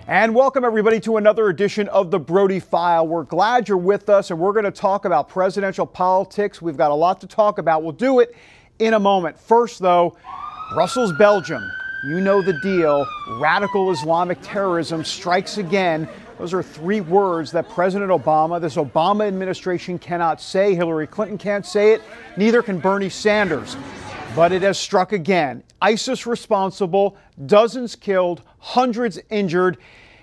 And welcome everybody to another edition of the Brody File. We're glad you're with us, and we're going to talk about presidential politics. We've got a lot to talk about. We'll do it in a moment. First, though, Brussels, Belgium. You know the deal. Radical Islamic terrorism strikes again. Those are three words that President Obama, this Obama administration cannot say. Hillary Clinton can't say it. Neither can Bernie Sanders. But it has struck again. ISIS responsible, dozens killed, hundreds injured.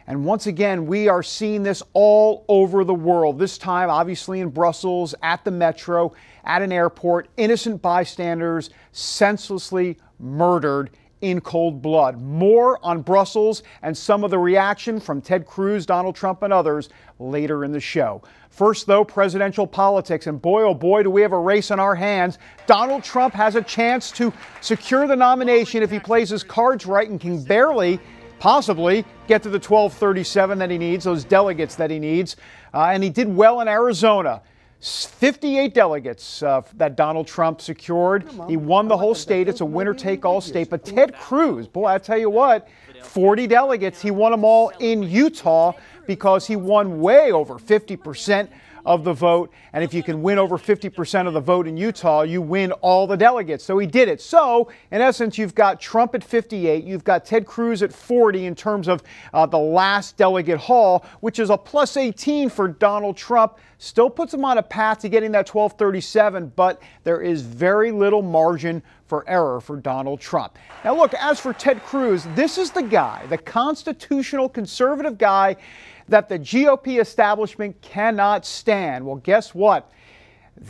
And once again, we are seeing this all over the world. This time, obviously in Brussels, at the metro, at an airport, innocent bystanders senselessly murdered in cold blood. More on Brussels and some of the reaction from Ted Cruz, Donald Trump, and others later in the show. First, though, presidential politics. And boy, oh boy, do we have a race on our hands. Donald Trump has a chance to secure the nomination if he plays his cards right and can barely, possibly, get to the 1237 that he needs, those delegates that he needs. And he did well in Arizona. 58 delegates that Donald Trump secured. He won the whole state. It's a winner-take-all state. But Ted Cruz, boy, I tell you what, 40 delegates. He won them all in Utah because he won way over 50% of the vote. And if you can win over 50% of the vote in Utah, you win all the delegates. So he did it. So, in essence, you've got Trump at 58. You've got Ted Cruz at 40 in terms of the last delegate haul, which is a plus 18 for Donald Trump. Still puts him on a path to getting that 1237, but there is very little margin for error for Donald Trump. Now, look, as for Ted Cruz, this is the guy, the constitutional conservative guy that the GOP establishment cannot stand. Well, guess what?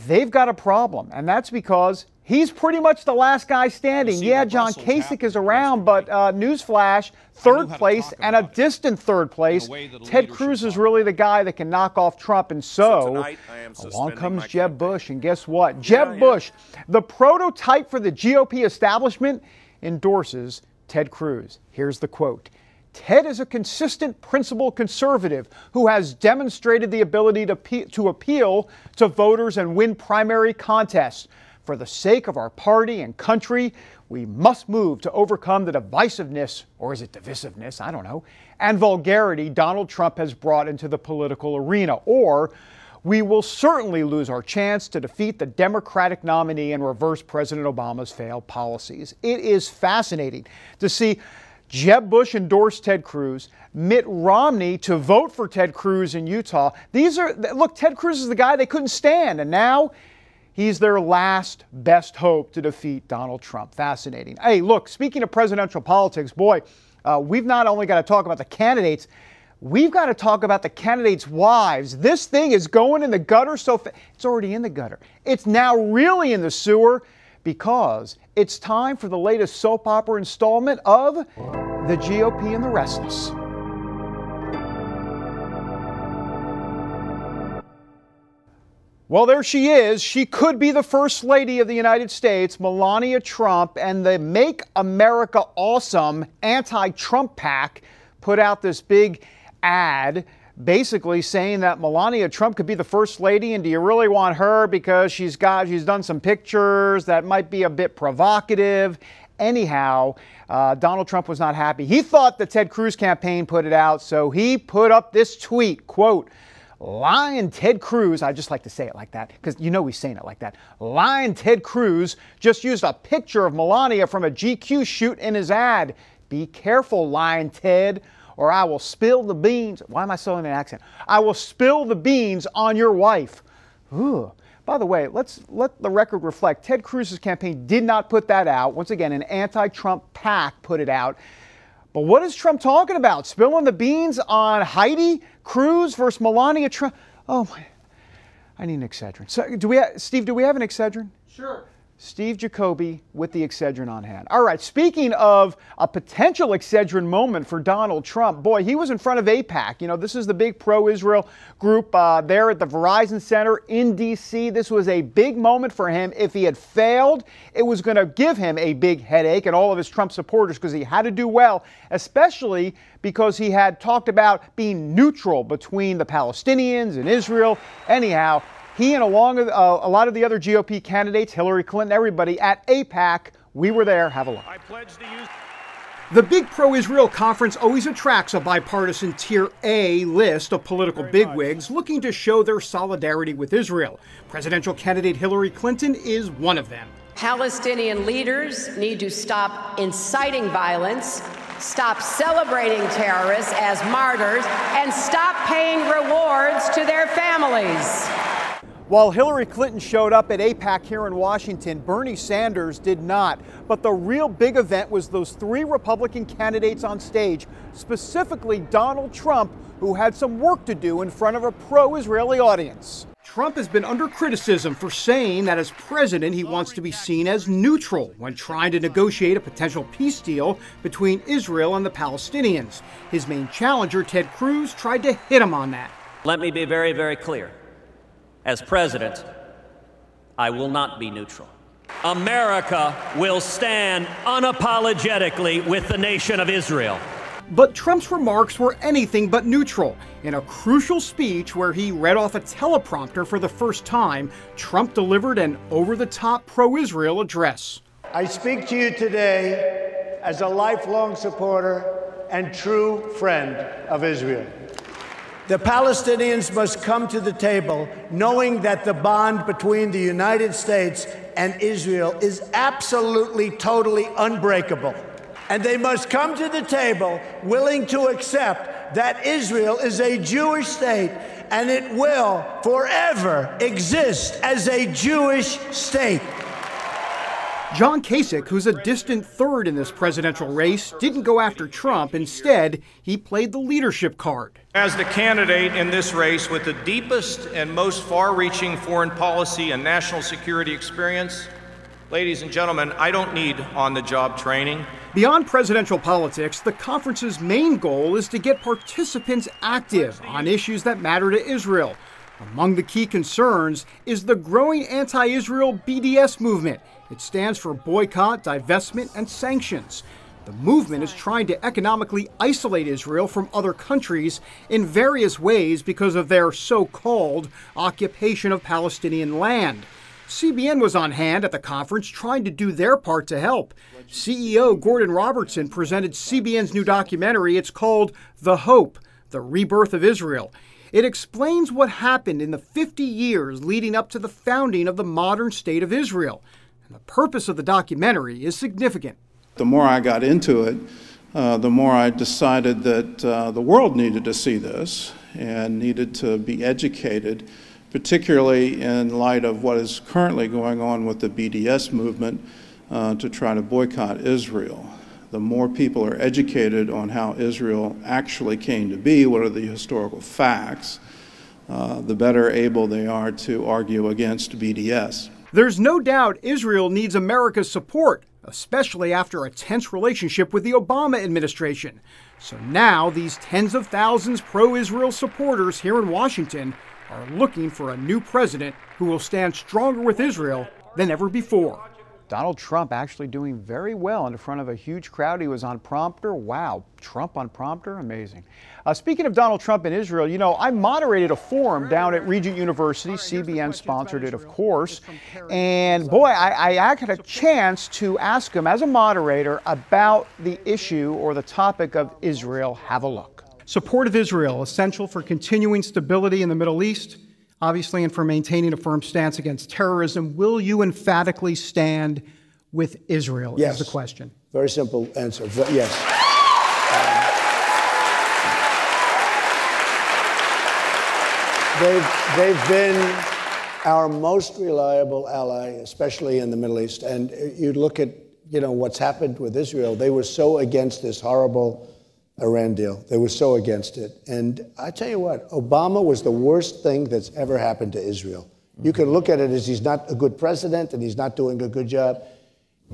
They've got a problem, and that's because he's pretty much the last guy standing. Yeah, John Kasich is around, but newsflash, third place and a distant third place. Ted Cruz is really the guy that can knock off Trump, and so along comes Jeb Bush, and guess what? Jeb Bush, the prototype for the GOP establishment, endorses Ted Cruz. Here's the quote. Ted is a consistent, principled conservative who has demonstrated the ability to appeal to voters and win primary contests. For the sake of our party and country, we must move to overcome the divisiveness, or is it divisiveness? I don't know, and vulgarity Donald Trump has brought into the political arena. Or we will certainly lose our chance to defeat the Democratic nominee and reverse President Obama's failed policies. It is fascinating to see Jeb Bush endorsed Ted Cruz, Mitt Romney to vote for Ted Cruz in Utah. Look, Ted Cruz is the guy they couldn't stand, and now he's their last best hope to defeat Donald Trump. Fascinating. Hey, look, speaking of presidential politics, boy, we've not only got to talk about the candidates, we've got to talk about the candidates' wives. This thing is going in the gutter it's already in the gutter. It's now really in the sewer because it's time for the latest soap opera installment of The GOP and the Restless. Well, there she is. She could be the First Lady of the United States, Melania Trump, and the Make America Awesome anti-Trump PAC put out this big ad basically saying that Melania Trump could be the First Lady, and do you really want her because she's done some pictures that might be a bit provocative. Anyhow, Donald Trump was not happy. He thought the Ted Cruz campaign put it out, so he put up this tweet, quote, "Lying Ted Cruz," I just like to say it like that because you know he's saying it like that. "Lying Ted Cruz just used a picture of Melania from a GQ shoot in his ad. Be careful, lying Ted, or I will spill the beans." Why am I still in an accent? "I will spill the beans on your wife." Ooh. By the way, let's let the record reflect. Ted Cruz's campaign did not put that out. Once again, an anti-Trump PAC put it out. But what is Trump talking about? Spilling the beans on Heidi Cruz versus Melania Trump? Oh, my. I need an Excedrin. So, Steve, do we have an Excedrin? Sure. Steve Jacoby with the Excedrin on hand. All right, speaking of a potential Excedrin moment for Donald Trump, boy, he was in front of AIPAC. You know, this is the big pro-Israel group there at the Verizon Center in D.C. This was a big moment for him. If he had failed, it was going to give him a big headache and all of his Trump supporters because he had to do well, especially because he had talked about being neutral between the Palestinians and Israel. Anyhow, he and along with a lot of the other GOP candidates, Hillary Clinton, everybody at AIPAC, we were there. Have a look. I pledge to use. The big pro-Israel conference always attracts a bipartisan Tier A list of political bigwigs looking to show their solidarity with Israel. Presidential candidate Hillary Clinton is one of them. Palestinian leaders need to stop inciting violence, stop celebrating terrorists as martyrs, and stop paying rewards to their families. While Hillary Clinton showed up at AIPAC here in Washington, Bernie Sanders did not. But the real big event was those three Republican candidates on stage, specifically Donald Trump, who had some work to do in front of a pro-Israeli audience. Trump has been under criticism for saying that as president, he wants to be seen as neutral when trying to negotiate a potential peace deal between Israel and the Palestinians. His main challenger, Ted Cruz, tried to hit him on that. Let me be very, very clear. As president, I will not be neutral. America will stand unapologetically with the nation of Israel. But Trump's remarks were anything but neutral. In a crucial speech where he read off a teleprompter for the first time, Trump delivered an over-the-top pro-Israel address. I speak to you today as a lifelong supporter and true friend of Israel. The Palestinians must come to the table knowing that the bond between the United States and Israel is absolutely, totally unbreakable. And they must come to the table willing to accept that Israel is a Jewish state and it will forever exist as a Jewish state. John Kasich, who's a distant third in this presidential race, didn't go after Trump. Instead, he played the leadership card. As the candidate in this race with the deepest and most far-reaching foreign policy and national security experience, ladies and gentlemen, I don't need on-the-job training. Beyond presidential politics, the conference's main goal is to get participants active on issues that matter to Israel. Among the key concerns is the growing anti-Israel BDS movement. It stands for boycott, divestment, and sanctions. The movement is trying to economically isolate Israel from other countries in various ways because of their so-called occupation of Palestinian land. CBN was on hand at the conference trying to do their part to help. CEO Gordon Robertson presented CBN's new documentary. It's called The Hope, The Rebirth of Israel. It explains what happened in the 50 years leading up to the founding of the modern state of Israel. And the purpose of the documentary is significant. The more I got into it, the more I decided that the world needed to see this and needed to be educated, particularly in light of what is currently going on with the BDS movement to try to boycott Israel. The more people are educated on how Israel actually came to be, what are the historical facts, the better able they are to argue against BDS. There's no doubt Israel needs America's support, especially after a tense relationship with the Obama administration. So now these tens of thousands pro-Israel supporters here in Washington are looking for a new president who will stand stronger with Israel than ever before. Donald Trump actually doing very well in front of a huge crowd. He was on prompter. Wow, Trump on prompter? Amazing. Speaking of Donald Trump and Israel, you know, I moderated a forum down at Regent University. CBN sponsored it, of course. And boy, I had a chance to ask him as a moderator about the issue or the topic of Israel. Have a look. Support of Israel, essential for continuing stability in the Middle East, obviously, and for maintaining a firm stance against terrorism. Will you emphatically stand with Israel? Yes. Is the question. Very simple answer. Yes. They've been our most reliable ally, especially in the Middle East. And you look at, you know, what's happened with Israel. They were so against this horrible Iran deal. They were so against it. And I tell you what, Obama was the worst thing that's ever happened to Israel. You can look at it as he's not a good president and he's not doing a good job.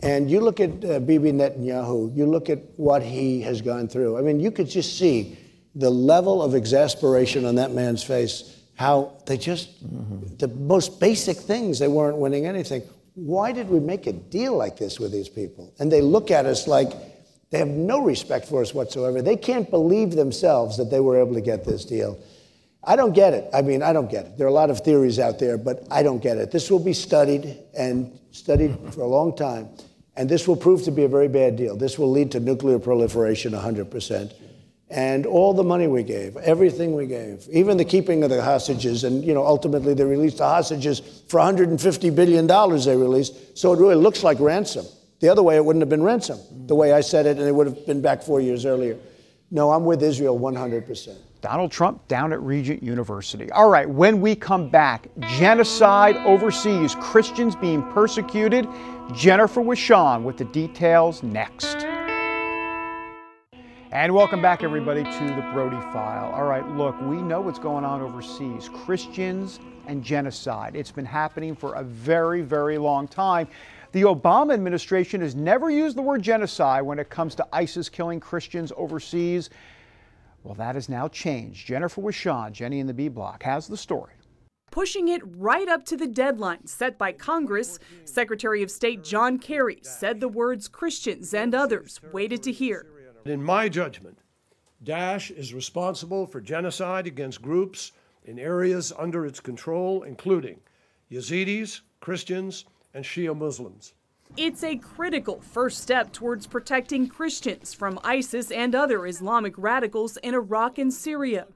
And you look at Bibi Netanyahu, you look at what he has gone through. I mean, you could just see the level of exasperation on that man's face, how they just, the most basic things, they weren't winning anything. Why did we make a deal like this with these people? And they look at us like they have no respect for us whatsoever. They can't believe themselves that they were able to get this deal. I don't get it. I mean, I don't get it. There are a lot of theories out there, but I don't get it. This will be studied and studied for a long time. And this will prove to be a very bad deal. This will lead to nuclear proliferation 100%. And all the money we gave, everything we gave, even the keeping of the hostages, and ultimately they released the hostages for $150 billion they released, so it really looks like ransom. The other way, it wouldn't have been ransom, the way I said it, and it would have been back 4 years earlier. No, I'm with Israel 100%. Donald Trump down at Regent University. All right, when we come back, genocide overseas, Christians being persecuted. Jennifer Wishon with the details next. And welcome back, everybody, to the Brody File. All right, look, we know what's going on overseas. Christians and genocide. It's been happening for a very, very long time. The Obama administration has never used the word genocide when it comes to ISIS killing Christians overseas. Well, that has now changed. Jennifer Wishon, Jenny in the B Block, has the story. Pushing it right up to the deadline set by Congress, Secretary of State John Kerry said the words Christians and others waited to hear. In my judgment, Daesh is responsible for genocide against groups in areas under its control, including Yazidis, Christians, and Shia Muslims. It's a critical first step towards protecting Christians from ISIS and other Islamic radicals in Iraq and Syria.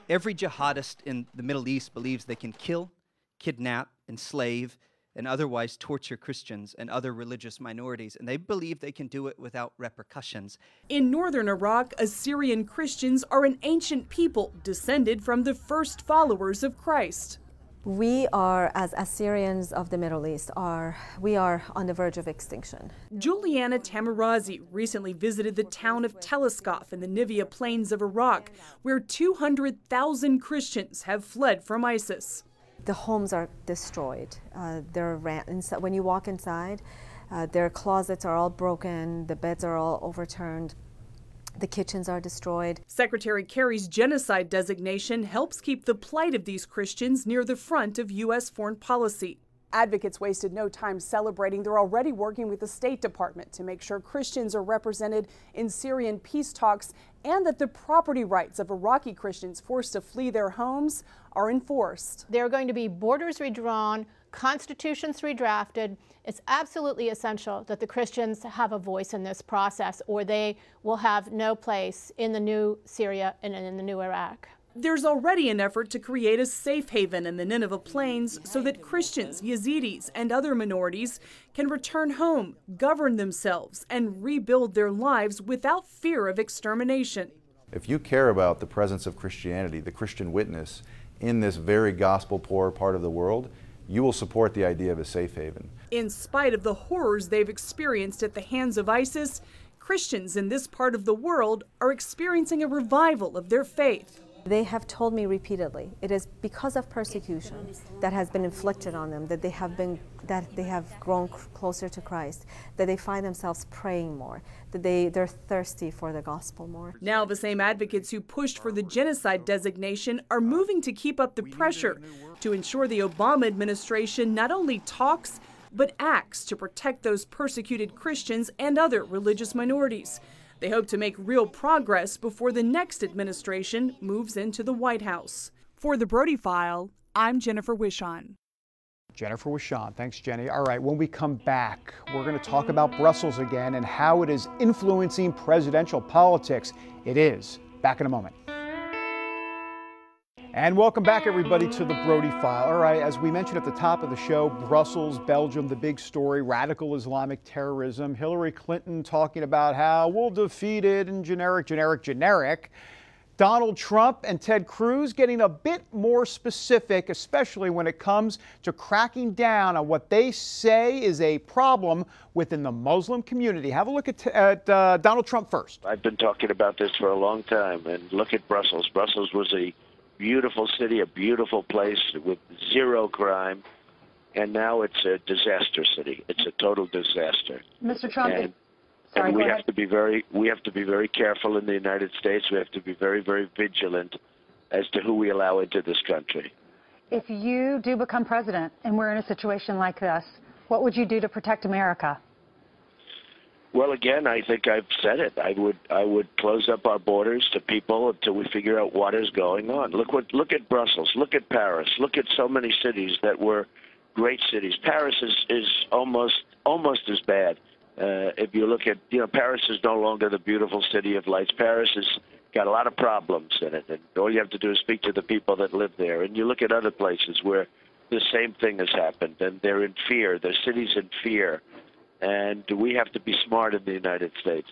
Every jihadist in the Middle East believes they can kill, kidnap, enslave, and otherwise torture Christians and other religious minorities, and they believe they can do it without repercussions. In northern Iraq, Assyrian Christians are an ancient people descended from the first followers of Christ. We are, as Assyrians of the Middle East, we are on the verge of extinction. Juliana Tamarazi recently visited the town of Teleskov in the Nivea plains of Iraq, where 200,000 Christians have fled from ISIS. The homes are destroyed. When you walk inside, their closets are all broken, the beds are all overturned, the kitchens are destroyed. Secretary Kerry's genocide designation helps keep the plight of these Christians near the front of U.S. foreign policy. Advocates wasted no time celebrating. They're already working with the State Department to make sure Christians are represented in Syrian peace talks and that the property rights of Iraqi Christians forced to flee their homes are enforced. There are going to be borders redrawn, constitutions redrafted. It's absolutely essential that the Christians have a voice in this process, or they will have no place in the new Syria and in the new Iraq. There's already an effort to create a safe haven in the Nineveh Plains so that Christians, Yazidis, and other minorities can return home, govern themselves, and rebuild their lives without fear of extermination. If you care about the presence of Christianity, the Christian witness in this very gospel-poor part of the world, you will support the idea of a safe haven. In spite of the horrors they've experienced at the hands of ISIS, Christians in this part of the world are experiencing a revival of their faith. They have told me repeatedly, it is because of persecution that has been inflicted on them, that they have grown closer to Christ, that they find themselves praying more, that they're thirsty for the gospel more. Now the same advocates who pushed for the genocide designation are moving to keep up the pressure to ensure the Obama administration not only talks, but acts to protect those persecuted Christians and other religious minorities. They hope to make real progress before the next administration moves into the White House. For the Brody File, I'm Jennifer Wishon. Jennifer Wishon. Thanks, Jenny. All right, when we come back, we're going to talk about Brussels again and how it is influencing presidential politics. It is. Back in a moment. And welcome back, everybody, to the Brody File. All right, as we mentioned at the top of the show, Brussels, Belgium, the big story, radical Islamic terrorism. Hillary Clinton talking about how we'll defeat it and generic. Donald Trump and Ted Cruz getting a bit more specific, especially when it comes to cracking down on what they say is a problem within the Muslim community. Have a look at Donald Trump first. I've been talking about this for a long time, and look at Brussels. Brussels was a beautiful city, a beautiful place with zero crime, and now it's a disaster city. It's a total disaster. Mr. Trump, and we have to be very careful in the United States. We have to be very, very vigilant as to who we allow into this country. If you do become president and we're in a situation like this, what would you do to protect America? Well, again, I think I've said it. I would close up our borders to people until we figure out what is going on. Look at Brussels. Look at Paris. Look at so many cities that were great cities. Paris is almost as bad. If you look at, Paris is no longer the beautiful city of lights. Paris has got a lot of problems in it, and all you have to do is speak to the people that live there. And you look at other places where the same thing has happened, and they're in fear. The city's in fear, and we have to be smart in the United States.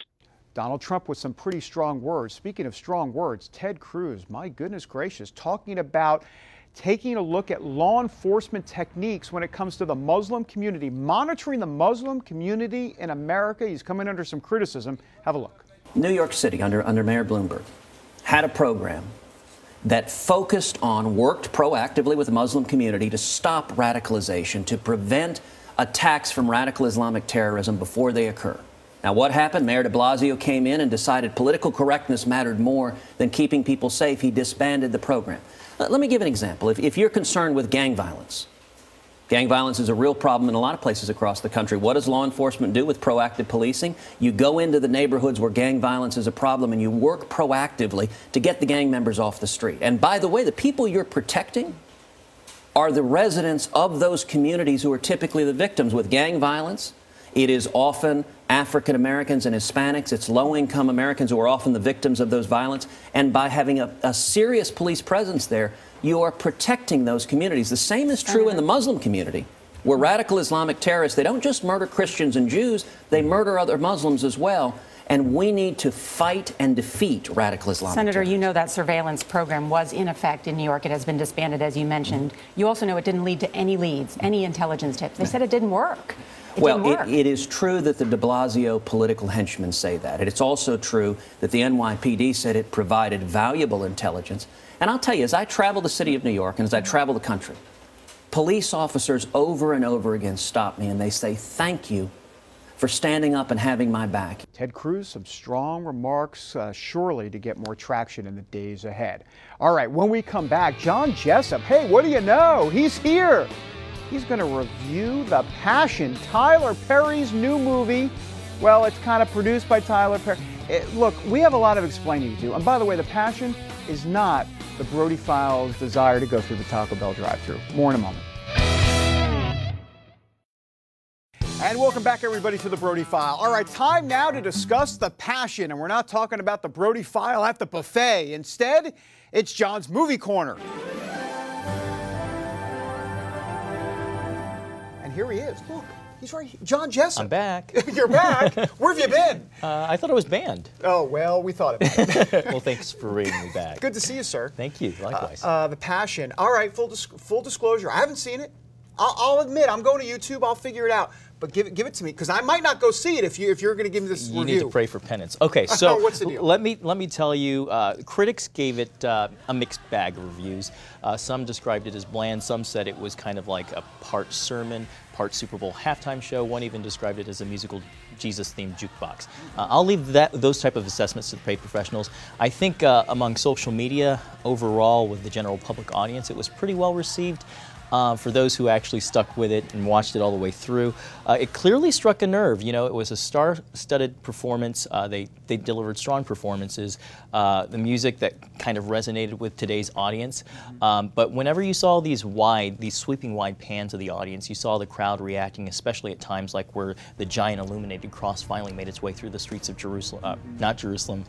Donald Trump with some pretty strong words. Speaking of strong words, Ted Cruz, my goodness gracious, talking about taking a look at law enforcement techniques when it comes to the Muslim community, monitoring the Muslim community in America. He's coming under some criticism. Have a look. New York City, under Mayor Bloomberg, had a program that focused on, worked proactively with the Muslim community to stop radicalization, to prevent attacks from radical Islamic terrorism before they occur. Now, what happened? Mayor de Blasio came in and decided political correctness mattered more than keeping people safe. He disbanded the program. Let me give an example. If you're concerned with gang violence is a real problem in a lot of places across the country. What does law enforcement do with proactive policing? You go into the neighborhoods where gang violence is a problem and you work proactively to get the gang members off the street. And by the way, the people you're protecting are the residents of those communities who are typically the victims. With gang violence, it is often African Americans and Hispanics. It's low-income Americans who are often the victims of those violence. And by having a serious police presence there, you are protecting those communities. The same is true in the Muslim community, where radical Islamic terrorists, they don't just murder Christians and Jews, they murder other Muslims as well. And we need to fight and defeat radical Islamic Senator, terrorists. you know that surveillance program was in effect in New York. It has been disbanded, as you mentioned. You also know it didn't lead to any leads, any intelligence tips. They said it didn't work. It is true that the de Blasio political henchmen say that. And it's also true that the NYPD said it provided valuable intelligence. And I'll tell you, as I travel the city of New York and as I travel the country, police officers over and over again stop me and they say, thank you for standing up and having my back. Ted Cruz, some strong remarks, surely to get more traction in the days ahead. All right, when we come back, John Jessup, hey, what do you know? He's here. He's going to review The Passion, Tyler Perry's new movie. Well, it's kind of produced by Tyler Perry. Look, we have a lot of explaining to do. And by the way, The Passion is not the Brody Files' desire to go through the Taco Bell drive-thru. More in a moment. And welcome back, everybody, to the Brody File. All right, time now to discuss The Passion. And we're not talking about the Brody File at the buffet. Instead, it's John's Movie Corner. And here he is. Look, he's right here. John Jessup. I'm back. You're back? Where have you been? I thought I was banned. Oh, well, we thought it. Well, thanks for bringing me back. Good to see you, sir. Thank you. Likewise. The Passion. All right, full disclosure. I haven't seen it. I'll admit, I'm going to YouTube. I'll figure it out. But give it to me, because I might not go see it if you're going to give me this review. You need to pray for penance. Okay, so what's the deal? let me tell you. Critics gave it a mixed bag of reviews. Some described it as bland. Some said it was kind of like a part sermon, part Super Bowl halftime show. One even described it as a musical Jesus-themed jukebox. I'll leave those type of assessments to the paid professionals. I think among social media overall, with the general public audience, it was pretty well received. For those who actually stuck with it and watched it all the way through, it clearly struck a nerve. You know, it was a star-studded performance. They delivered strong performances. The music that kind of resonated with today's audience. But whenever you saw these sweeping wide pans of the audience, you saw the crowd reacting, especially at times like where the giant illuminated cross finally made its way through the streets of Jerusalem,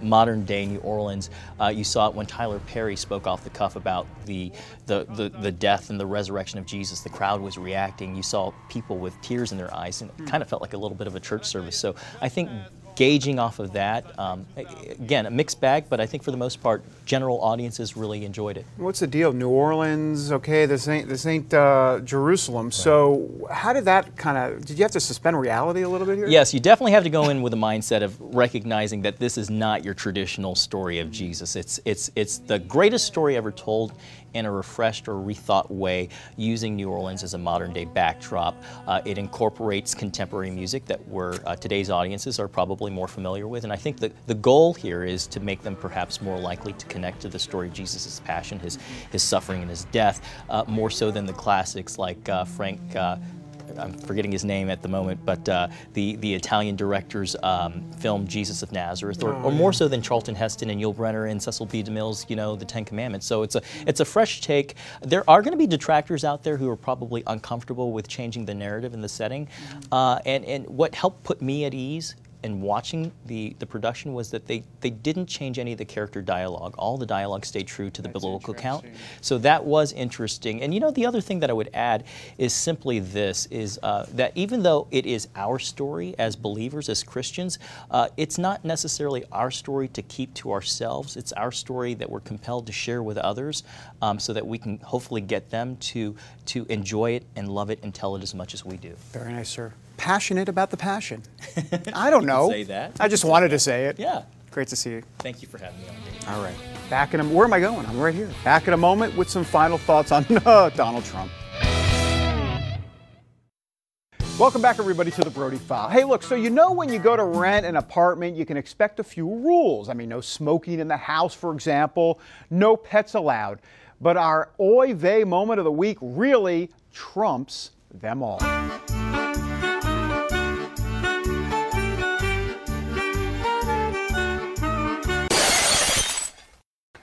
modern-day New Orleans. You saw it when Tyler Perry spoke off the cuff about the death and the resurrection of Jesus. The crowd was reacting. You saw people with tears in their eyes, and it kind of felt like a little bit of a church service. So I think gauging off of that, again, a mixed bag, but I think for the most part, general audiences really enjoyed it. What's the deal? New Orleans, okay, this ain't Jerusalem. Right. So how did that did you have to suspend reality a little bit here? Yes, you definitely have to go in with a mindset of recognizing that this is not your traditional story of Jesus. It's the greatest story ever told in a refreshed or rethought way, using New Orleans as a modern-day backdrop. It incorporates contemporary music that today's audiences are probably more familiar with, and I think the goal here is to make them perhaps more likely to connect to the story of Jesus' passion, his suffering, and his death, more so than the classics like Frank I'm forgetting his name at the moment, but the Italian director's film Jesus of Nazareth, or more so than Charlton Heston and Yul Brynner and Cecil B. DeMille's, the Ten Commandments. So it's a fresh take. There are going to be detractors out there who are probably uncomfortable with changing the narrative and the setting. And what helped put me at ease in watching the production was that they didn't change any of the character dialogue. All the dialogue stayed true to the biblical account. So that was interesting. And the other thing that I would add is simply this, is that even though it is our story as believers, as Christians, it's not necessarily our story to keep to ourselves. It's our story that we're compelled to share with others so that we can hopefully get them to enjoy it and love it and tell it as much as we do. Very nice, sir. Passionate about the passion. I don't know. Say that. I just wanted to say it. Yeah. Great to see you. Thank you for having me on, Dave. All right. Back in where am I going? I'm right here. Back in a moment with some final thoughts on Donald Trump. Welcome back, everybody, to the Brody File. Hey, look, so when you go to rent an apartment, you can expect a few rules. I mean, no smoking in the house, for example, no pets allowed. But our oy vey moment of the week really trumps them all.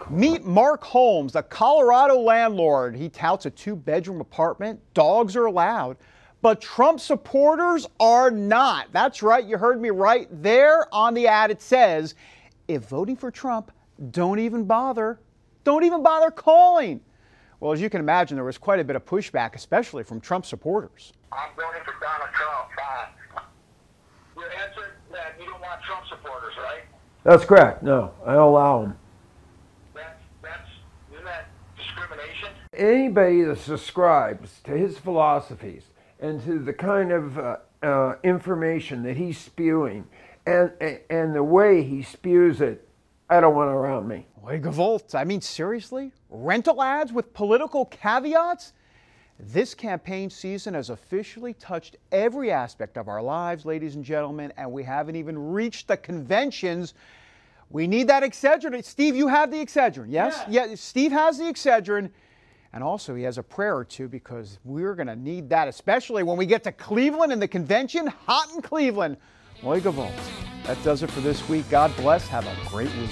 Meet Mark Holmes, a Colorado landlord. He touts a 2-bedroom apartment. Dogs are allowed, but Trump supporters are not. That's right, you heard me right. There on the ad it says, if voting for Trump, don't even bother calling. Well, as you can imagine, there was quite a bit of pushback, especially from Trump supporters. I'm voting for Donald Trump. Fine. Your answer that you don't want Trump supporters, right? That's correct. No, I don't allow them. Isn't that discrimination? Anybody that subscribes to his philosophies and to the kind of information that he's spewing and the way he spews it, I don't want around me. Oy gewollt. I mean, seriously? Rental ads with political caveats? This campaign season has officially touched every aspect of our lives, ladies and gentlemen, and we haven't even reached the conventions. We need that Excedrin. Steve, you have the Excedrin, yes? Yeah, Steve has the Excedrin. And also, he has a prayer or two because we're going to need that, especially when we get to Cleveland and the convention. Hot in Cleveland. Oy gewollt. That does it for this week. God bless. Have a great week.